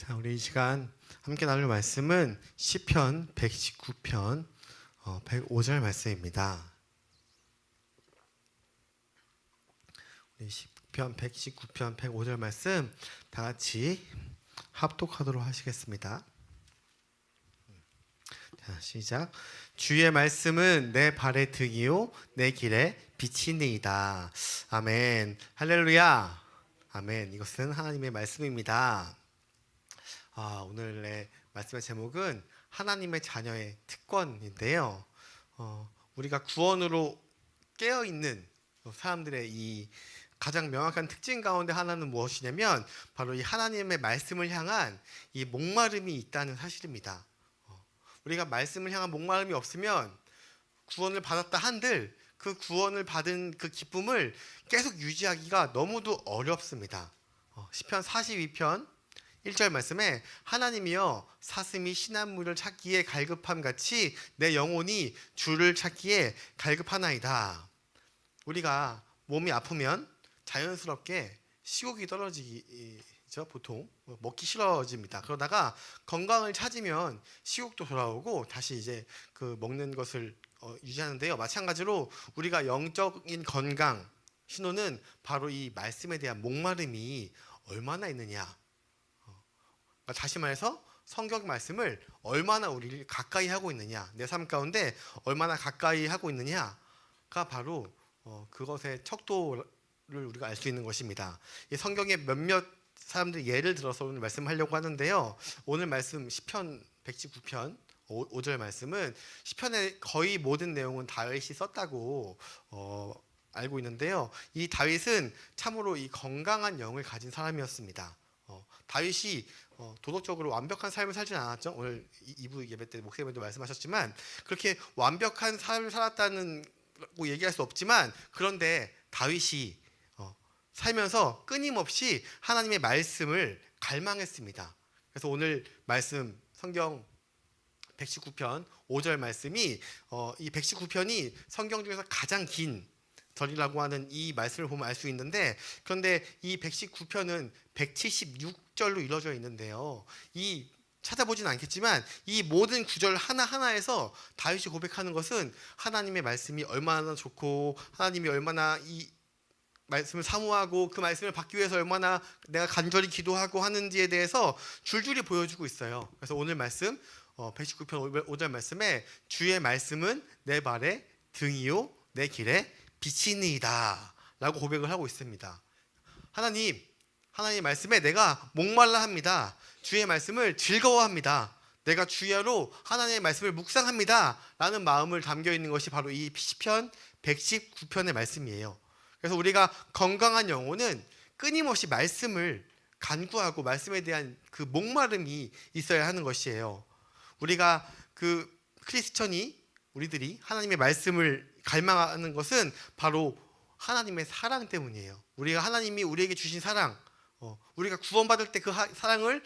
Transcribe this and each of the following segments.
자, 우리 이 시간 함께 나눌 말씀은 시편 119편 105절 말씀입니다. 우리 시편 119편 105절 말씀 다 같이 합독하도록 하시겠습니다. 자, 시작. 주의 말씀은 내 발의 등이요 내 길에 빛이니이다. 아멘. 할렐루야. 아멘. 이것은 하나님의 말씀입니다. 오늘의 말씀의 제목은 하나님의 자녀의 특권인데요. 우리가 구원으로 깨어있는 사람들의 이 가장 명확한 특징 가운데 하나는 무엇이냐면 바로 이 하나님의 말씀을 향한 이 목마름이 있다는 사실입니다. 우리가 말씀을 향한 목마름이 없으면 구원을 받았다 한들 그 구원을 받은 그 기쁨을 계속 유지하기가 너무도 어렵습니다. 시편 42편 1절 말씀에 하나님이여 사슴이 시냇물을 찾기에 갈급함 같이 내 영혼이 주를 찾기에 갈급하나이다. 우리가 몸이 아프면 자연스럽게 식욕이 떨어지죠. 보통 먹기 싫어집니다. 그러다가 건강을 찾으면 식욕도 돌아오고 다시 이제 그 먹는 것을 유지하는데요. 마찬가지로 우리가 영적인 건강 신호는 바로 이 말씀에 대한 목마름이 얼마나 있느냐. 다시 말해서 성경 말씀을 얼마나 우리를 가까이 하고 있느냐, 내 삶 가운데 얼마나 가까이 하고 있느냐가 바로 그것의 척도를 우리가 알 수 있는 것입니다. 이 성경의 몇몇 사람들이 예를 들어서 오늘 말씀하려고 하는데요. 오늘 말씀 시편 119편 5절 말씀은 시편의 거의 모든 내용은 다윗이 썼다고 알고 있는데요. 이 다윗은 참으로 이 건강한 영을 가진 사람이었습니다. 다윗이 도덕적으로 완벽한 삶을 살지는 않았죠. 오늘 2부 예배 때 목사님도 말씀하셨지만 그렇게 완벽한 삶을 살았다는 고 얘기할 수 없지만 그런데 다윗이 살면서 끊임없이 하나님의 말씀을 갈망했습니다. 그래서 오늘 말씀 성경 119편 5절 말씀이 이 119편이 성경 중에서 가장 긴 절이라고 하는 이 말씀을 보면 알 수 있는데 그런데 이 119편은 176절로 이루어져 있는데요. 이 찾아보진 않겠지만 이 모든 구절 하나하나에서 다윗이 고백하는 것은 하나님의 말씀이 얼마나 좋고 하나님이 얼마나 이 말씀을 사모하고 그 말씀을 받기 위해서 얼마나 내가 간절히 기도하고 하는지에 대해서 줄줄이 보여주고 있어요. 그래서 오늘 말씀 119편 5절 말씀에 주의 말씀은 내 발의 등이요 내 길에 빛이니이다 라고 고백을 하고 있습니다. 하나님 말씀에 내가 목말라 합니다. 주의 말씀을 즐거워합니다. 내가 주야로 하나님의 말씀을 묵상합니다 라는 마음을 담겨 있는 것이 바로 이 시편 119편의 말씀이에요. 그래서 우리가 건강한 영혼은 끊임없이 말씀을 간구하고 말씀에 대한 그 목마름이 있어야 하는 것이에요. 우리가 그 크리스천이 우리들이 하나님의 말씀을 갈망하는 것은 바로 하나님의 사랑 때문이에요. 우리가 하나님이 우리에게 주신 사랑, 우리가 구원받을 때 그 사랑을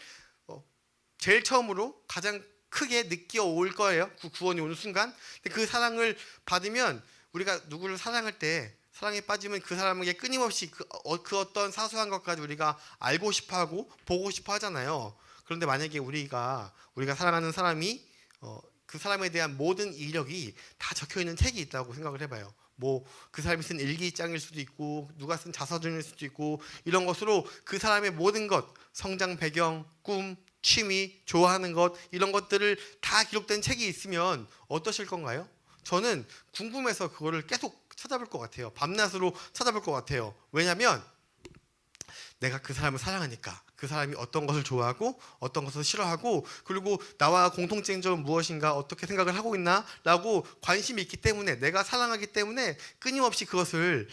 제일 처음으로 가장 크게 느껴올 거예요. 그 구원이 오는 순간. 근데 그 사랑을 받으면 우리가 누구를 사랑할 때 사랑에 빠지면 그 사람에게 끊임없이 그 어떤 사소한 것까지 우리가 알고 싶어하고 보고 싶어 하잖아요. 그런데 만약에 우리가 사랑하는 사람이 그 사람에 대한 모든 이력이 다 적혀있는 책이 있다고 생각을 해봐요. 뭐 그 사람이 쓴 일기장일 수도 있고 누가 쓴 자서전일 수도 있고 이런 것으로 그 사람의 모든 것, 성장 배경, 꿈, 취미, 좋아하는 것 이런 것들을 다 기록된 책이 있으면 어떠실 건가요? 저는 궁금해서 그거를 계속 찾아볼 것 같아요. 밤낮으로 찾아볼 것 같아요. 왜냐하면 내가 그 사람을 사랑하니까 그 사람이 어떤 것을 좋아하고 어떤 것을 싫어하고 그리고 나와 공통점은 무엇인가 어떻게 생각을 하고 있나 라고 관심이 있기 때문에 내가 사랑하기 때문에 끊임없이 그것을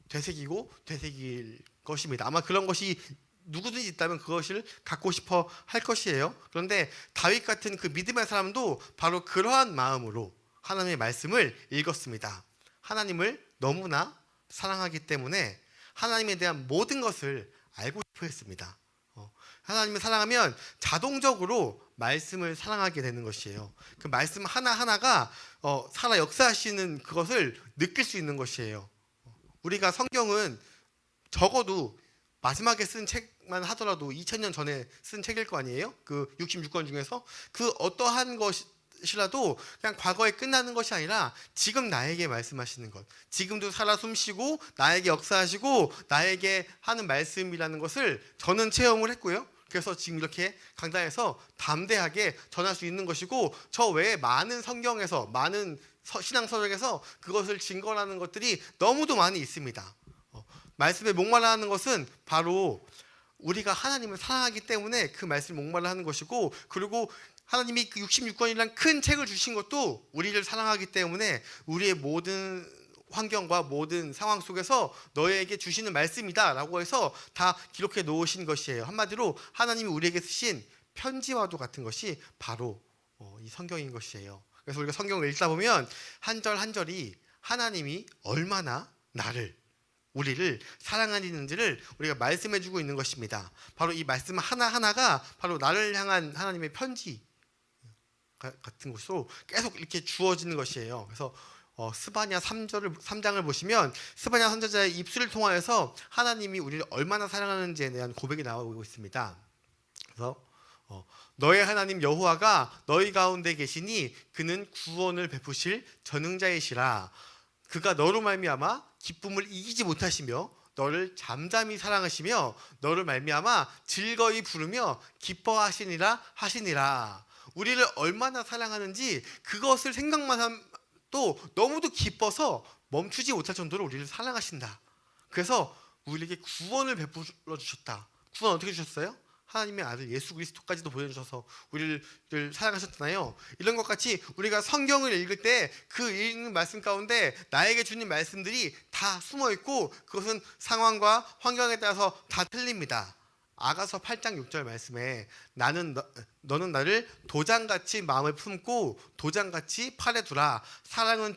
되새길 것입니다. 아마 그런 것이 누구든지 있다면 그것을 갖고 싶어 할 것이에요. 그런데 다윗 같은 그 믿음의 사람도 바로 그러한 마음으로 하나님의 말씀을 읽었습니다. 하나님을 너무나 사랑하기 때문에 하나님에 대한 모든 것을 알고 싶어 했습니다. 하나님을 사랑하면 자동적으로 말씀을 사랑하게 되는 것이에요. 그 말씀 하나하나가 살아 역사하시는 그것을 느낄 수 있는 것이에요. 우리가 성경은 적어도 마지막에 쓴 책만 하더라도 2000년 전에 쓴 책일 거 아니에요? 그 66권 중에서 그 어떠한 것이라도 그냥 과거에 끝나는 것이 아니라 지금 나에게 말씀하시는 것, 지금도 살아 숨쉬고 나에게 역사하시고 나에게 하는 말씀이라는 것을 저는 체험을 했고요. 그래서 지금 이렇게 강단에서 담대하게 전할 수 있는 것이고, 저 외에 많은 성경에서, 많은 신앙서적에서 그것을 증거하는 것들이 너무도 많이 있습니다. 말씀에 목말라하는 것은 바로 우리가 하나님을 사랑하기 때문에 그 말씀을 목말라 하는 것이고, 그리고 하나님이 그 66권이라는 큰 책을 주신 것도 우리를 사랑하기 때문에 우리의 모든 환경과 모든 상황 속에서 너에게 주시는 말씀이다 라고 해서 다 기록해 놓으신 것이에요. 한마디로 하나님이 우리에게 쓰신 편지와도 같은 것이 바로 이 성경인 것이에요. 그래서 우리가 성경을 읽다 보면 한 절 한 절이 하나님이 얼마나 우리를 사랑하는지를 우리가 말씀해주고 있는 것입니다. 바로 이 말씀 하나하나가 바로 나를 향한 하나님의 편지 같은 것으로 계속 이렇게 주어지는 것이에요. 그래서 스바냐 3장을 보시면 스바냐 선지자의 입술을 통하여서 하나님이 우리를 얼마나 사랑하는지에 대한 고백이 나오고 있습니다. 그래서 너의 하나님 여호와가 너희 가운데 계시니 그는 구원을 베푸실 전능자이시라. 그가 너로 말미암아 기쁨을 이기지 못하시며 너를 잠잠히 사랑하시며 너를 말미암아 즐거이 부르며 기뻐하시니라 하시니라. 우리를 얼마나 사랑하는지 그것을 생각만 하도 너무도 기뻐서 멈추지 못할 정도로 우리를 사랑하신다. 그래서 우리에게 구원을 베풀어 주셨다. 구원 어떻게 주셨어요? 하나님의 아들 예수 그리스도까지도 보여주셔서 우리를 사랑하셨잖아요. 이런 것 같이 우리가 성경을 읽을 때 그 읽는 말씀 가운데 나에게 주는 말씀들이 다 숨어 있고 그것은 상황과 환경에 따라서 다 틀립니다. 아가서 8장 6절 말씀에 너는 나를 도장같이 마음에 품고 도장같이 팔에 두라. 사랑은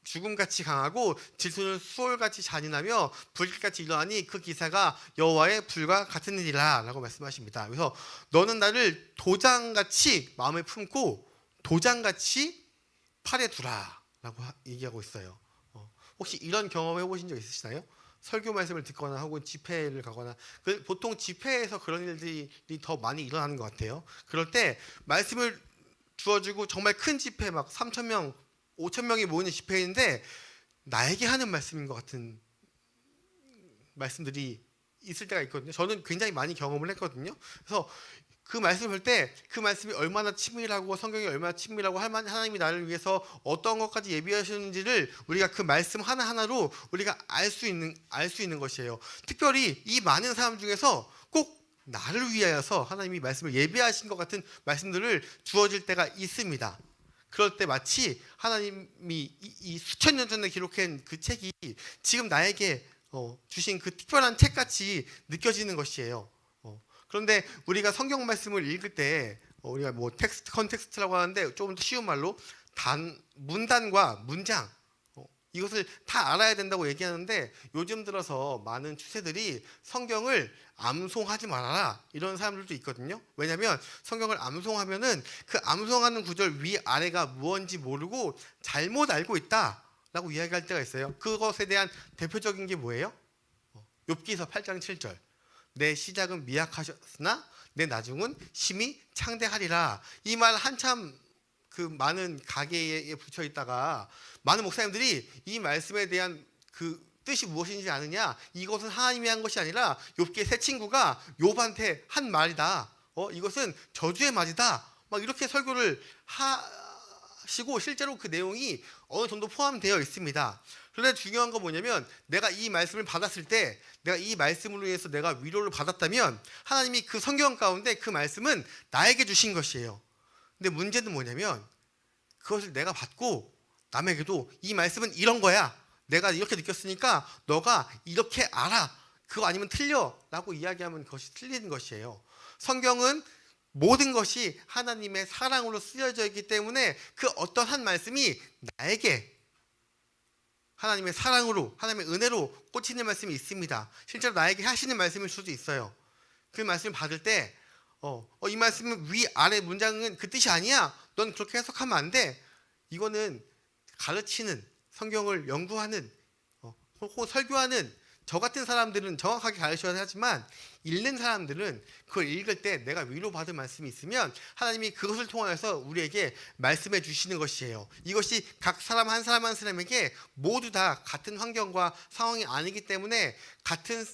죽음같이 강하고 질투는 수월같이 잔인하며 불길같이 일어나니 그 기사가 여호와의 불과 같은 일이라 라고 말씀하십니다. 그래서 너는 나를 도장같이 마음에 품고 도장같이 팔에 두라 라고 얘기하고 있어요. 혹시 이런 경험 해보신 적 있으시나요? 설교 말씀을 듣거나 혹은 집회를 가거나 보통 집회에서 그런 일들이 더 많이 일어나는 것 같아요. 그럴 때 말씀을 주어주고 정말 큰 집회 막 3,000명 5,000명이 모이는 집회인데 나에게 하는 말씀인 것 같은 말씀들이 있을 때가 있거든요. 저는 굉장히 많이 경험을 했거든요. 그래서 그 말씀을 볼 때 그 말씀이 얼마나 친밀하고 성경이 얼마나 친밀하고 하나님이 나를 위해서 어떤 것까지 예비하시는지를 우리가 그 말씀 하나하나로 우리가 알 수 있는 것이에요. 특별히 이 많은 사람 중에서 꼭 나를 위하여서 하나님이 말씀을 예비하신 것 같은 말씀들을 주어질 때가 있습니다. 그럴 때 마치 하나님이 이 수천 년 전에 기록한 그 책이 지금 나에게 주신 그 특별한 책같이 느껴지는 것이에요. 그런데 우리가 성경 말씀을 읽을 때 우리가 뭐 컨텍스트라고 하는데 조금 더 쉬운 말로 문단과 문장 이것을 다 알아야 된다고 얘기하는데 요즘 들어서 많은 추세들이 성경을 암송하지 말아라 이런 사람들도 있거든요. 왜냐하면 성경을 암송하면은 그 암송하는 구절 위아래가 무언지 모르고 잘못 알고 있다라고 이야기할 때가 있어요. 그것에 대한 대표적인 게 뭐예요? 욥기서 8장 7절 내 시작은 미약하셨으나 내 나중은 심히 창대하리라. 이 말 한참 그 많은 가게에 붙여 있다가 많은 목사님들이 이 말씀에 대한 그 뜻이 무엇인지 아느냐? 이것은 하나님이 한 것이 아니라 욥기의 세 친구가 욥한테 한 말이다. 이것은 저주의 말이다. 막 이렇게 설교를 하시고 실제로 그 내용이 어느 정도 포함되어 있습니다. 그런데 중요한 건 뭐냐면 내가 이 말씀을 받았을 때 내가 이 말씀으로 인해서 내가 위로를 받았다면 하나님이 그 성경 가운데 그 말씀은 나에게 주신 것이에요. 근데 문제는 뭐냐면 그것을 내가 받고 남에게도 이 말씀은 이런 거야. 내가 이렇게 느꼈으니까 너가 이렇게 알아. 그거 아니면 틀려. 라고 이야기하면 그것이 틀리는 것이에요. 성경은 모든 것이 하나님의 사랑으로 쓰여져 있기 때문에 그 어떤 한 말씀이 나에게 하나님의 사랑으로 하나님의 은혜로 꽂히는 말씀이 있습니다. 실제로 나에게 하시는 말씀일 수도 있어요. 그 말씀을 받을 때 이 말씀은 위아래 문장은 그 뜻이 아니야. 넌 그렇게 해석하면 안 돼. 이거는 가르치는 성경을 연구하는 혹은 설교하는 저 같은 사람들은 정확하게 가르쳐야 하지만 읽는 사람들은 그걸 읽을 때 내가 위로받은 말씀이 있으면 하나님이 그것을 통하여서 우리에게 말씀해 주시는 것이에요. 이것이 각 사람 한 사람 한 사람에게 모두 다 같은 환경과 상황이 아니기 때문에 같은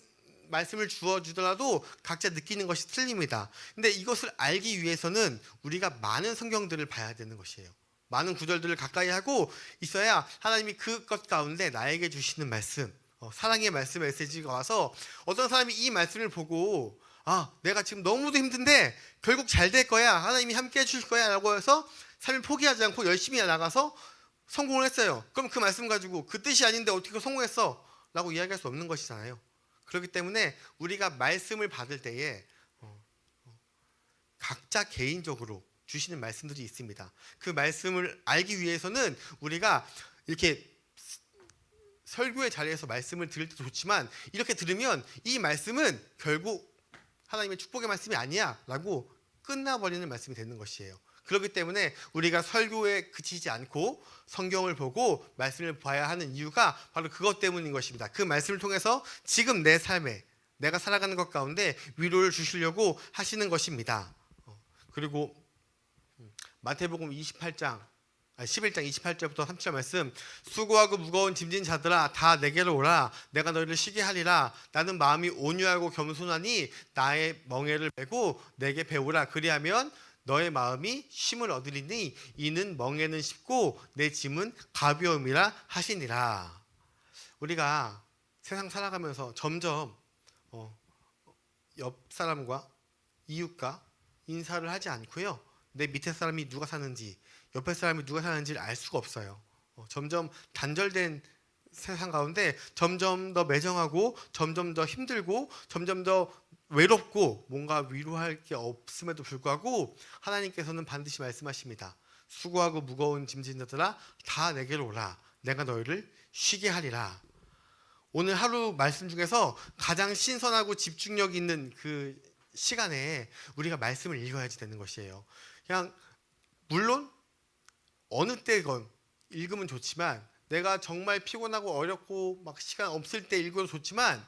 말씀을 주어주더라도 각자 느끼는 것이 틀립니다. 근데 이것을 알기 위해서는 우리가 많은 성경들을 봐야 되는 것이에요. 많은 구절들을 가까이 하고 있어야 하나님이 그것 가운데 나에게 주시는 말씀, 사랑의 말씀 메시지가 와서 어떤 사람이 이 말씀을 보고 내가 지금 너무도 힘든데 결국 잘 될 거야, 하나님이 함께 해줄 거야 라고 해서 삶을 포기하지 않고 열심히 나가서 성공을 했어요. 그럼 그 말씀 가지고 그 뜻이 아닌데 어떻게 성공했어? 라고 이야기할 수 없는 것이잖아요. 그렇기 때문에 우리가 말씀을 받을 때에 각자 개인적으로 주시는 말씀들이 있습니다. 그 말씀을 알기 위해서는 우리가 이렇게 설교의 자리에서 말씀을 들을 때도 좋지만 이렇게 들으면 이 말씀은 결국 하나님의 축복의 말씀이 아니야 라고 끝나버리는 말씀이 되는 것이에요. 그렇기 때문에 우리가 설교에 그치지 않고 성경을 보고 말씀을 봐야 하는 이유가 바로 그것 때문인 것입니다. 그 말씀을 통해서 지금 내 삶에 내가 살아가는 것 가운데 위로를 주시려고 하시는 것입니다. 그리고 마태복음 11장 28절부터 30절 말씀, 수고하고 무거운 짐진 자들아 다 내게로 오라. 내가 너희를 쉬게 하리라. 나는 마음이 온유하고 겸손하니 나의 멍에를 메고 내게 배우라. 그리하면 너의 마음이 쉼을 얻으리니 이는 멍에는 쉽고 내 짐은 가벼움이라 하시니라. 우리가 세상 살아가면서 점점 옆 사람과 이웃과 인사를 하지 않고요, 내 밑에 사람이 누가 사는지 옆에 사람이 누가 사는지를 알 수가 없어요. 점점 단절된 세상 가운데 점점 더 매정하고 점점 더 힘들고 점점 더 외롭고 뭔가 위로할 게 없음에도 불구하고 하나님께서는 반드시 말씀하십니다. 수고하고 무거운 짐진 자들아 다 내게로 오라. 내가 너희를 쉬게 하리라. 오늘 하루 말씀 중에서 가장 신선하고 집중력 있는 그 시간에 우리가 말씀을 읽어야지 되는 것이에요. 그냥 물론 어느 때건 읽으면 좋지만 내가 정말 피곤하고 어렵고 막 시간 없을 때 읽어도 좋지만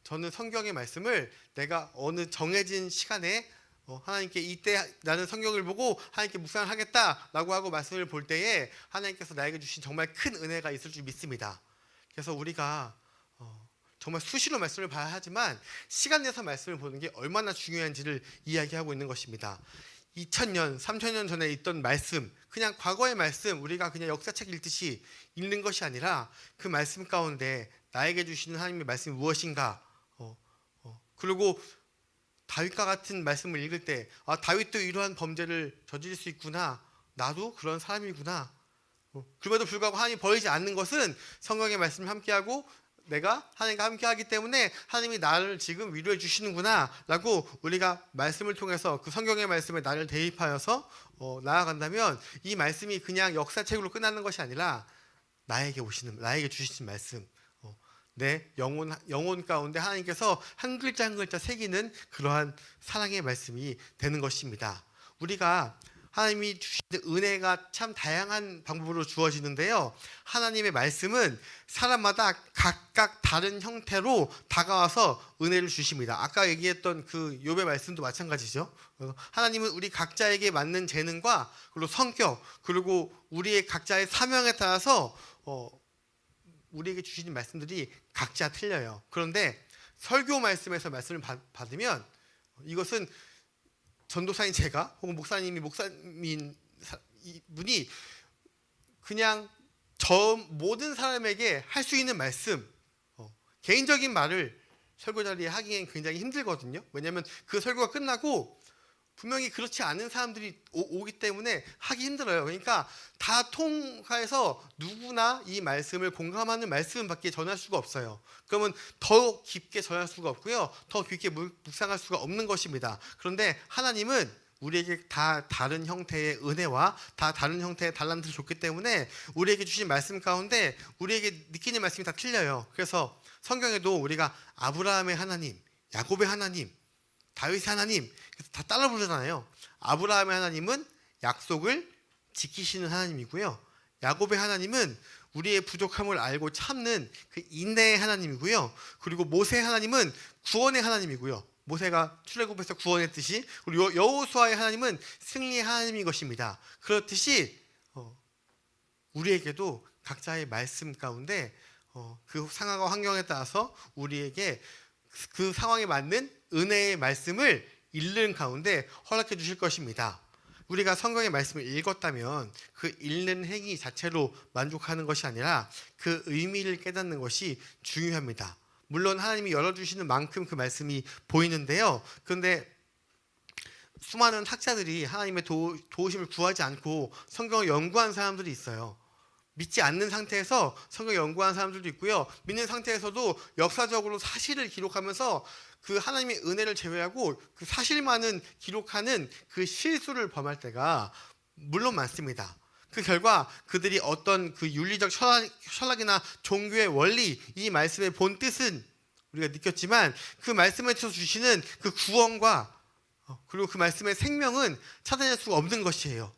저는 성경의 말씀을 내가 어느 정해진 시간에 하나님께 이때 나는 성경을 보고 하나님께 묵상을 하겠다라고 하고 말씀을 볼 때에 하나님께서 나에게 주신 정말 큰 은혜가 있을 줄 믿습니다. 그래서 우리가 정말 수시로 말씀을 봐야 하지만 시간 내서 말씀을 보는 게 얼마나 중요한지를 이야기하고 있는 것입니다. 2000년, 3000년 전에 있던 말씀, 그냥 과거의 말씀, 우리가 그냥 역사책 읽듯이 읽는 것이 아니라 그 말씀 가운데 나에게 주시는 하나님의 말씀이 무엇인가, 그리고 다윗과 같은 말씀을 읽을 때 다윗도 이러한 범죄를 저지를 수 있구나, 나도 그런 사람이구나. 그럼에도 불구하고 하나님이 버리지 않는 것은 성경의 말씀을 함께하고 내가 하나님과 함께하기 때문에 하나님이 나를 지금 위로해 주시는구나 라고 우리가 말씀을 통해서 그 성경의 말씀에 나를 대입하여서 나아간다면 이 말씀이 그냥 역사책으로 끝나는 것이 아니라 나에게 주시는 말씀, 내 영혼 가운데 하나님께서 한 글자 한 글자 새기는 그러한 사랑의 말씀이 되는 것입니다. 우리가 하나님이 주시는 은혜가 참 다양한 방법으로 주어지는데요, 하나님의 말씀은 사람마다 각각 다른 형태로 다가와서 은혜를 주십니다. 아까 얘기했던 그 욥의 말씀도 마찬가지죠. 하나님은 우리 각자에게 맞는 재능과 그리고 성격 그리고 우리의 각자의 사명에 따라서 우리에게 주시는 말씀들이 각자 틀려요. 그런데 설교 말씀에서 말씀을 받으면 이것은 전도사인 제가 혹은 목사님인 분이 그냥 모든 사람에게 할 수 있는 말씀, 개인적인 말을 설교 자리에 하기엔 굉장히 힘들거든요. 왜냐하면 그 설교가 끝나고 분명히 그렇지 않은 사람들이 오기 때문에 하기 힘들어요. 그러니까 다 통해서 누구나 이 말씀을 공감하는 말씀밖에 전할 수가 없어요. 그러면 더 깊게 전할 수가 없고요, 더 깊게 묵상할 수가 없는 것입니다. 그런데 하나님은 우리에게 다 다른 형태의 은혜와 다 다른 형태의 달란트를 줬기 때문에 우리에게 주신 말씀 가운데 우리에게 느끼는 말씀이 다 틀려요. 그래서 성경에도 우리가 아브라함의 하나님, 야곱의 하나님, 다윗의 하나님 다 따라 부르잖아요. 아브라함의 하나님은 약속을 지키시는 하나님이고요, 야곱의 하나님은 우리의 부족함을 알고 참는 그 인내의 하나님이고요. 그리고 모세 하나님은 구원의 하나님이고요. 모세가 출애굽에서 구원했듯이, 그리고 여호수아의 하나님은 승리의 하나님인 것입니다. 그렇듯이 우리에게도 각자의 말씀 가운데 그 상황과 환경에 따라서 우리에게 그 상황에 맞는 은혜의 말씀을 읽는 가운데 허락해 주실 것입니다. 우리가 성경의 말씀을 읽었다면 그 읽는 행위 자체로 만족하는 것이 아니라 그 의미를 깨닫는 것이 중요합니다. 물론 하나님이 열어주시는 만큼 그 말씀이 보이는데요. 그런데 수많은 학자들이 하나님의 도우심을 구하지 않고 성경을 연구한 사람들이 있어요. 믿지 않는 상태에서 성경을 연구한 사람들도 있고요. 믿는 상태에서도 역사적으로 사실을 기록하면서 그 하나님의 은혜를 제외하고 그 사실만은 기록하는 그 실수를 범할 때가 물론 많습니다. 그 결과 그들이 어떤 그 윤리적 철학이나 종교의 원리, 이 말씀의 본 뜻은 우리가 느꼈지만 그 말씀에서 주시는 그 구원과 그리고 그 말씀의 생명은 찾아낼 수가 없는 것이에요.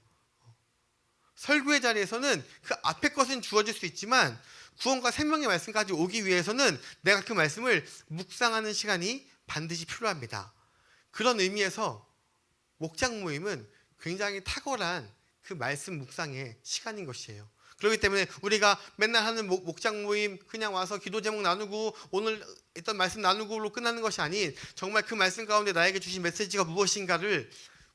설교의 자리에서는 그 앞에 것은 주어질 수 있지만 구원과 생명의 말씀까지 오기 위해서는 내가 그 말씀을 묵상하는 시간이 반드시 필요합니다. 그런 의미에서 목장 모임은 굉장히 탁월한 그 말씀 묵상의 시간인 것이에요. 그렇기 때문에 우리가 맨날 하는 목장 모임, 그냥 와서 기도 제목 나누고 오늘 했던 말씀 나누고로 끝나는 것이 아닌 정말 그 말씀 가운데 나에게 주신 메시지가 무엇인가를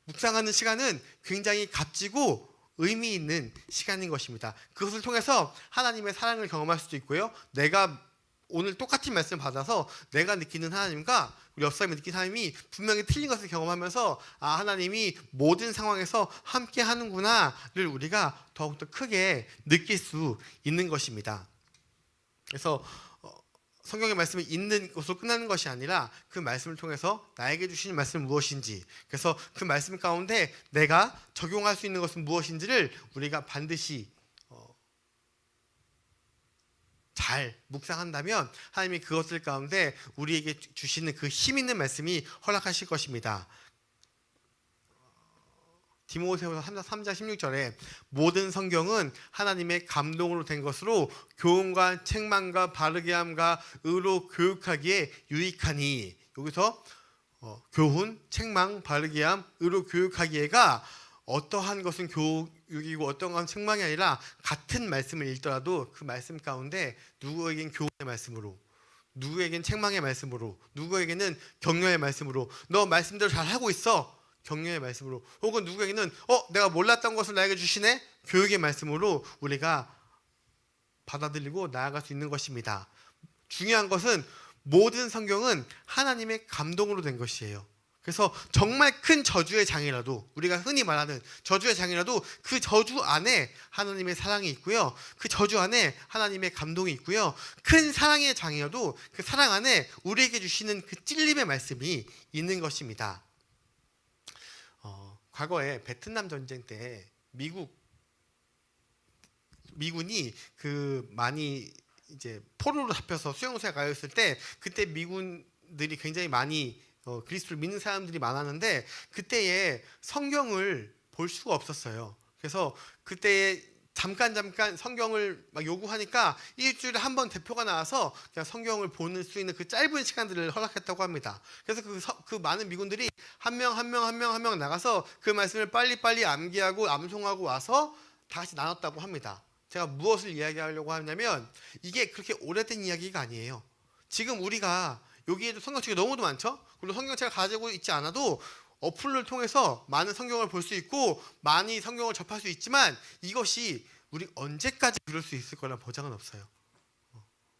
묵상하는 시간은 굉장히 값지고 의미 있는 시간인 것입니다. 그것을 통해서 하나님의 사랑을 경험할 수도 있고요. 내가 오늘 똑같은 말씀 받아서 내가 느끼는 하나님과 우리 옆 사람이 느끼는 하나님이 분명히 틀린 것을 경험하면서 하나님이 모든 상황에서 함께 하는구나를 우리가 더욱더 크게 느낄 수 있는 것입니다. 그래서 성경의 말씀을 읽는 것으로 끝나는 것이 아니라 그 말씀을 통해서 나에게 주시는 말씀은 무엇인지, 그래서 그 말씀 가운데 내가 적용할 수 있는 것은 무엇인지를 우리가 반드시 잘 묵상한다면 하나님이 그것을 가운데 우리에게 주시는 그 힘 있는 말씀이 허락하실 것입니다. 디모데후서 3장 16절에 모든 성경은 하나님의 감동으로 된 것으로 교훈과 책망과 바르게 함과 의로 교육하기에 유익하니, 여기서 교훈, 책망, 바르게 함, 의로 교육하기에가 어떠한 것은 교육이고 어떠한 것은 책망이 아니라 같은 말씀을 읽더라도 그 말씀 가운데 누구에겐 교훈의 말씀으로, 누구에겐 책망의 말씀으로, 누구에게는 격려의 말씀으로, 너 말씀대로 잘 하고 있어, 격려의 말씀으로, 혹은 누구에게는 내가 몰랐던 것을 나에게 주시네, 교육의 말씀으로 우리가 받아들이고 나아갈 수 있는 것입니다. 중요한 것은 모든 성경은 하나님의 감동으로 된 것이에요. 그래서 정말 큰 저주의 장이라도, 우리가 흔히 말하는 저주의 장이라도 그 저주 안에 하나님의 사랑이 있고요, 그 저주 안에 하나님의 감동이 있고요, 큰 사랑의 장이어도 그 사랑 안에 우리에게 주시는 그 찔림의 말씀이 있는 것입니다. 과거에 베트남 전쟁 때 미군이 그 많이 이제 포로로 잡혀서 수용소에 가 있을 때, 그때 미군들이 굉장히 많이 그리스도를 믿는 사람들이 많았는데 그때에 성경을 볼 수가 없었어요. 그래서 그때에 잠깐 성경을 막 요구하니까 일주일에 한 번 대표가 나와서 그냥 성경을 볼 수 있는 그 짧은 시간들을 허락했다고 합니다. 그래서 그 많은 미군들이 한 명 나가서 그 말씀을 빨리빨리 암기하고 암송하고 와서 다 같이 나눴다고 합니다. 제가 무엇을 이야기하려고 하냐면 이게 그렇게 오래된 이야기가 아니에요. 지금 우리가 여기에도 성경책이 너무도 많죠. 그리고 성경책을 가지고 있지 않아도 어플을 통해서 많은 성경을 볼 수 있고 많이 성경을 접할 수 있지만 이것이 우리 언제까지 그럴 수 있을 거란 보장은 없어요.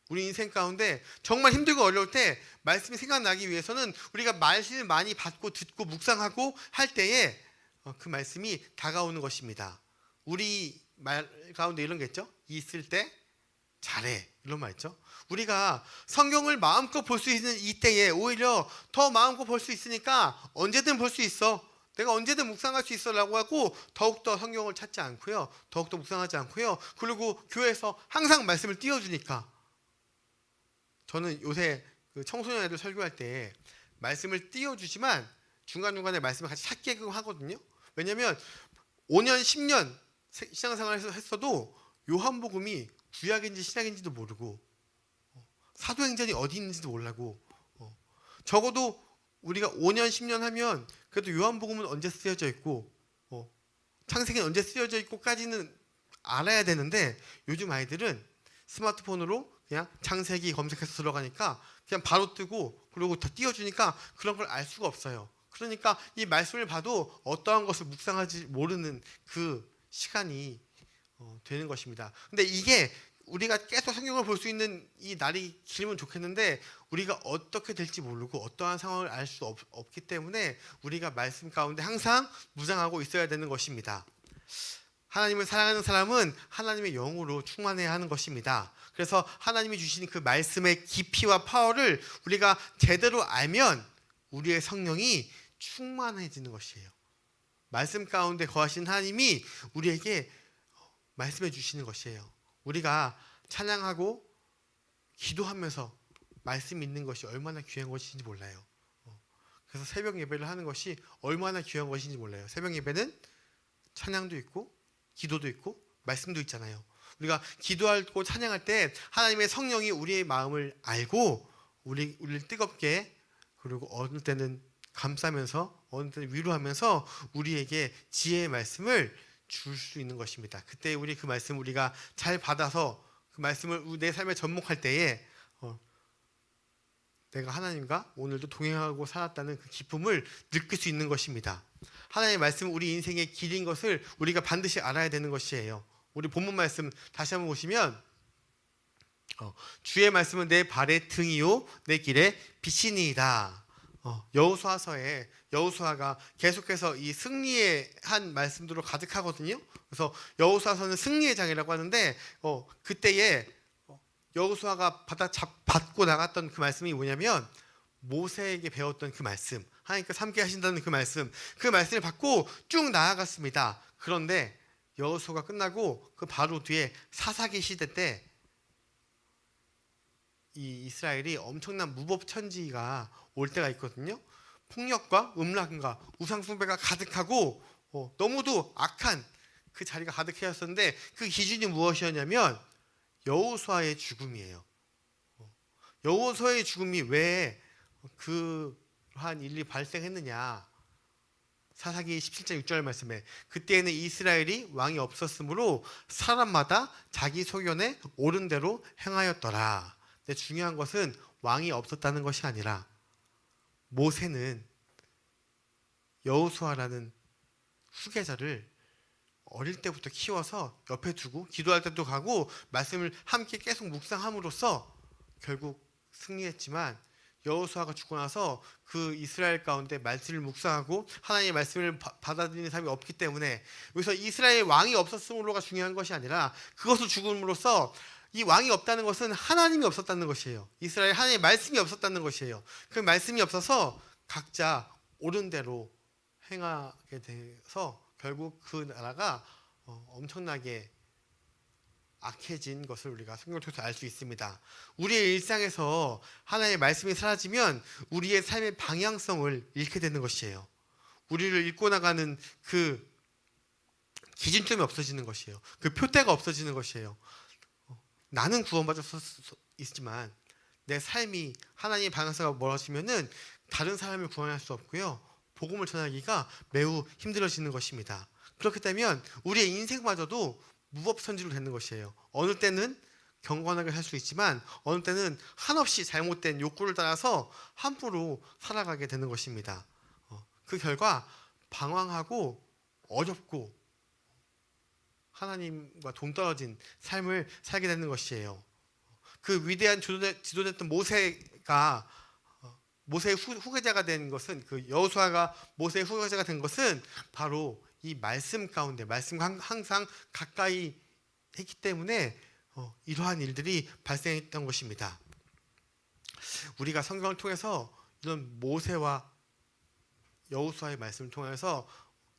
우리 인생 가운데 정말 힘들고 어려울 때 말씀이 생각나기 위해서는 우리가 말씀을 많이 받고 듣고 묵상하고 할 때에 그 말씀이 다가오는 것입니다. 우리 말 가운데 이런 게 있죠. 있을 때 잘해, 이런 말 있죠. 우리가 성경을 마음껏 볼 수 있는 이때에 오히려 더 마음껏 볼 수 있으니까 언제든 볼 수 있어, 내가 언제든 묵상할 수 있어 라고 하고 더욱더 성경을 찾지 않고요, 더욱더 묵상하지 않고요, 그리고 교회에서 항상 말씀을 띄워주니까. 저는 요새 그 청소년 애들 설교할 때 말씀을 띄워주지만 중간중간에 말씀을 같이 찾게끔 하거든요. 왜냐하면 5년 10년 신앙생활을 했어도 요한복음이 구약인지 신약인지도 모르고 사도행전이 어디 있는지도 몰라고 적어도 우리가 5년 10년 하면 그래도 요한복음은 언제 쓰여져 있고 창세기는 언제 쓰여져 있고까지는 알아야 되는데 요즘 아이들은 스마트폰으로 그냥 창세기 검색해서 들어가니까 그냥 바로 뜨고 그리고 더 띄워주니까 그런 걸 알 수가 없어요. 그러니까 이 말씀을 봐도 어떠한 것을 묵상하지 모르는 그 시간이 되는 것입니다. 근데 이게 우리가 계속 성경을 볼 수 있는 이 날이 길면 좋겠는데 우리가 어떻게 될지 모르고 어떠한 상황을 알 수 없기 때문에 우리가 말씀 가운데 항상 묵상하고 있어야 되는 것입니다. 하나님을 사랑하는 사람은 하나님의 영으로 충만해야 하는 것입니다. 그래서 하나님이 주신 그 말씀의 깊이와 파워를 우리가 제대로 알면 우리의 성령이 충만해지는 것이에요. 말씀 가운데 거하신 하나님이 우리에게 말씀해 주시는 것이에요. 우리가 찬양하고 기도하면서 말씀 있는 것이 얼마나 귀한 것인지 몰라요. 그래서 새벽 예배를 하는 것이 얼마나 귀한 것인지 몰라요. 새벽 예배는 찬양도 있고 기도도 있고 말씀도 있잖아요. 우리가 기도하고 찬양할 때 하나님의 성령이 우리의 마음을 알고 우리를 뜨겁게 그리고 어느 때는 감싸면서 어느 때는 위로하면서 우리에게 지혜의 말씀을 줄 수 있는 것입니다. 그때 우리 그 말씀 우리가 잘 받아서 그 말씀을 내 삶에 접목할 때에 내가 하나님과 오늘도 동행하고 살았다는 그 기쁨을 느낄 수 있는 것입니다. 하나님의 말씀은 우리 인생의 길인 것을 우리가 반드시 알아야 되는 것이에요. 우리 본문 말씀 다시 한번 보시면 주의 말씀은 내 발의 등이요 내 길의 빛이니이다. 여호수아서에 여호수아가 계속해서 이 승리의 한 말씀들로 가득하거든요. 그래서 여호수아서는 승리의 장이라고 하는데 그때에 여호수아가 받고 나갔던 그 말씀이 뭐냐면 모세에게 배웠던 그 말씀, 하나님께서 함께 하신다는 그 말씀을 받고 쭉 나아갔습니다. 그런데 여호수아가 끝나고 그 바로 뒤에 사사기 시대 때 이 이스라엘이 엄청난 무법천지가 올 때가 있거든요. 폭력과 음란과 우상숭배가 가득하고 너무도 악한 그 자리가 가득해졌었는데 그 기준이 무엇이었냐면 여호수아의 죽음이에요. 여호수아의 죽음이 왜 그러한 일이 발생했느냐. 사사기 17장 6절 말씀에 그때에는 이스라엘이 왕이 없었으므로 사람마다 자기 소견에 옳은 대로 행하였더라. 근데 중요한 것은 왕이 없었다는 것이 아니라 모세는 여호수아라는 후계자를 어릴 때부터 키워서 옆에 두고 기도할 때도 가고 말씀을 함께 계속 묵상함으로써 결국 승리했지만 여호수아가 죽고 나서 그 이스라엘 가운데 말씀을 묵상하고 하나님의 말씀을 받아들이는 사람이 없기 때문에 여기서 이스라엘 왕이 없었음으로가 중요한 것이 아니라 그것을 죽음으로써 이 왕이 없다는 것은 하나님이 없었다는 것이에요. 이스라엘 하나님의 말씀이 없었다는 것이에요. 그 말씀이 없어서 각자 옳은 대로 행하게 돼서 결국 그 나라가 엄청나게 악해진 것을 우리가 성경을 통해서 알 수 있습니다. 우리의 일상에서 하나님의 말씀이 사라지면 우리의 삶의 방향성을 잃게 되는 것이에요. 우리를 잃고 나가는 그 기준점이 없어지는 것이에요. 그 표대가 없어지는 것이에요. 나는 구원받을 수 있지만 내 삶이 하나님의 방향성과 멀어지면은 다른 사람을 구원할 수 없고요. 복음을 전하기가 매우 힘들어지는 것입니다. 그렇게 되면 우리의 인생마저도 무법천지로 되는 것이에요. 어느 때는 경건하게 살 수 있지만 어느 때는 한없이 잘못된 욕구를 따라서 함부로 살아가게 되는 것입니다. 그 결과 방황하고 어렵고 하나님과 동떨어진 삶을 살게 되는 것이에요. 그 위대한 지도자였던 모세가 모세의 후계자가 된 것은 그 여호수아가 모세의 후계자가 된 것은 바로 이 말씀 가운데 말씀과 항상 가까이 했기 때문에 이러한 일들이 발생했던 것입니다. 우리가 성경을 통해서 이런 모세와 여호수아의 말씀을 통해서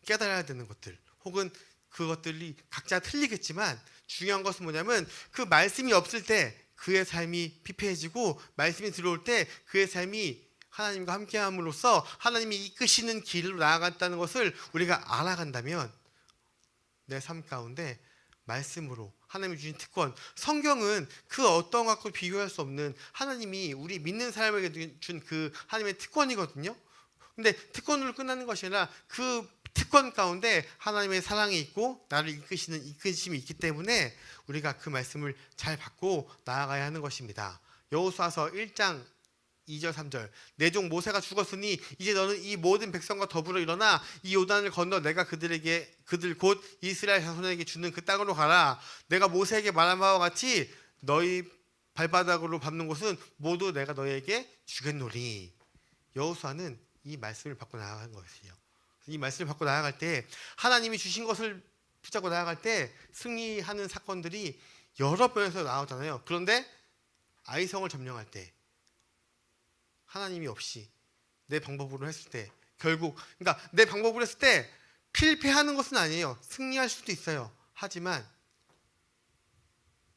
깨달아야 되는 것들 혹은 그것들이 각자 틀리겠지만 중요한 것은 뭐냐면 그 말씀이 없을 때 그의 삶이 피폐해지고 말씀이 들어올 때 그의 삶이 하나님과 함께함으로써 하나님이 이끄시는 길로 나아간다는 것을 우리가 알아간다면 내 삶 가운데 말씀으로 하나님이 주신 특권. 성경은 그 어떤 것과 비교할 수 없는 하나님이 우리 믿는 사람에게 준 그 하나님의 특권이거든요. 근데 특권으로 끝나는 것이 아니라 그 특권 가운데 하나님의 사랑이 있고 나를 이끄시는 이끄심이 있기 때문에 우리가 그 말씀을 잘 받고 나아가야 하는 것입니다. 여호수아서 1장 2절 3절 내 종 모세가 죽었으니 이제 너는 이 모든 백성과 더불어 일어나 이 요단을 건너 내가 그들 곧 이스라엘 자손에게 주는 그 땅으로 가라. 내가 모세에게 말한 바와 같이 너희 발바닥으로 밟는 곳은 모두 내가 너희에게 주겠노니. 여호수아는 이 말씀을 받고 나아가는 것이에요. 이 말씀을 받고 나아갈 때 하나님이 주신 것을 붙잡고 나아갈 때 승리하는 사건들이 여러 번에서 나오잖아요. 그런데 아이성을 점령할 때 하나님이 없이 내 방법으로 했을 때 결국 그러니까 내 방법으로 했을 때 필패하는 것은 아니에요. 승리할 수도 있어요. 하지만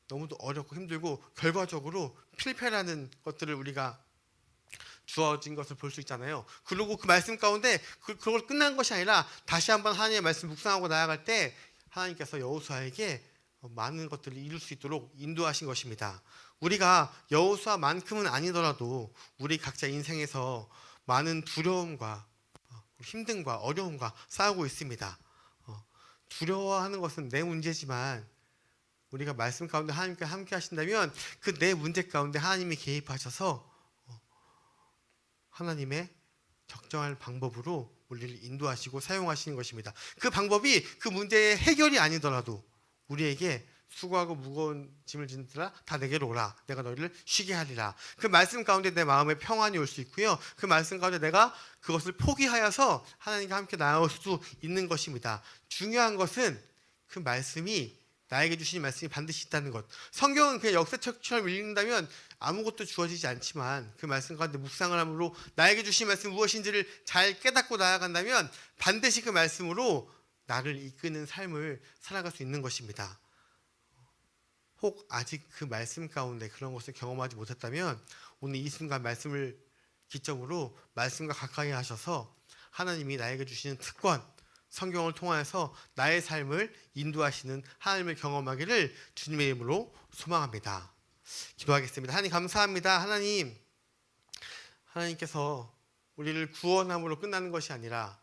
너무도 어렵고 힘들고 결과적으로 필패라는 것들을 우리가 주어진 것을 볼 수 있잖아요. 그리고 그 말씀 가운데 그걸 끝난 것이 아니라 다시 한번 하나님의 말씀 묵상하고 나아갈 때 하나님께서 여호수아에게 많은 것들을 이룰 수 있도록 인도하신 것입니다. 우리가 여호수아만큼은 아니더라도 우리 각자 인생에서 많은 두려움과 힘듦과 어려움과 싸우고 있습니다. 두려워하는 것은 내 문제지만 우리가 말씀 가운데 하나님께 함께 하신다면 그 내 문제 가운데 하나님이 개입하셔서 하나님의 적정한 방법으로 우리를 인도하시고 사용하시는 것입니다. 그 방법이 그 문제의 해결이 아니더라도 우리에게 수고하고 무거운 짐을 지니라 다 내게로 오라. 내가 너희를 쉬게 하리라. 그 말씀 가운데 내 마음에 평안이 올 수 있고요. 그 말씀 가운데 내가 그것을 포기하여서 하나님과 함께 나아올 수 있는 것입니다. 중요한 것은 그 말씀이 나에게 주신 말씀이 반드시 있다는 것. 성경은 그냥 역사책처럼 읽는다면 아무것도 주어지지 않지만 그 말씀 가운데 묵상을 함으로 나에게 주신 말씀이 무엇인지를 잘 깨닫고 나아간다면 반드시 그 말씀으로 나를 이끄는 삶을 살아갈 수 있는 것입니다. 혹 아직 그 말씀 가운데 그런 것을 경험하지 못했다면 오늘 이 순간 말씀을 기점으로 말씀과 가까이 하셔서 하나님이 나에게 주시는 특권, 성경을 통해서 나의 삶을 인도하시는 하나님을 경험하기를 주님의 이름으로 소망합니다. 기도하겠습니다. 하나님 감사합니다. 하나님께서 우리를 구원함으로 끝나는 것이 아니라